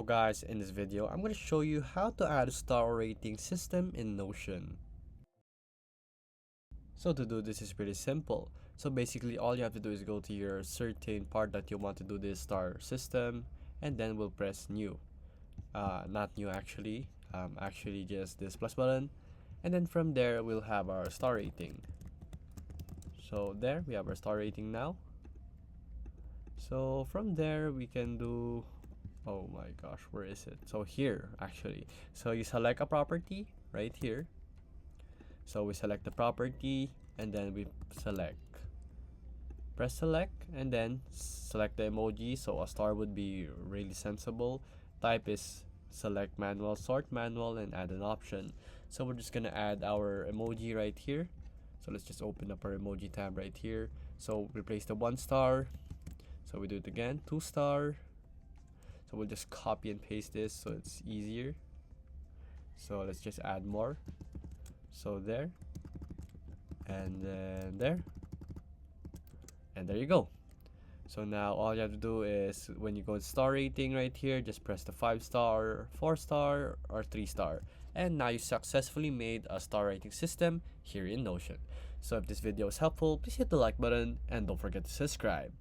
guys, in this video, I'm going to show you how to add a star rating system in Notion. So to do this is pretty simple. So basically all you have to do is go to your certain part that you want to do this star system, and then we'll press new. Not new actually, actually just this plus button. And then from there we'll have our star rating. So there we have our star rating now. So from there we can do, oh my gosh, where is it? So here actually, so you select a property right here. So we select the property and then we press select and then select the emoji. So a star would be really sensible. Type is select manual, sort manual, and add an option. So we're just gonna add our emoji right here. So let's just open up our emoji tab right here. So replace the 1 star. So we do it again, 2 star. So we'll just copy and paste this so it's easier. So let's just add more. So there, and then there, and there you go. So now all you have to do is, when you go to star rating right here, just press the 5 star, 4 star, or 3 star. And now you successfully made a star rating system here in Notion. So if this video was helpful, please hit the like button and don't forget to subscribe.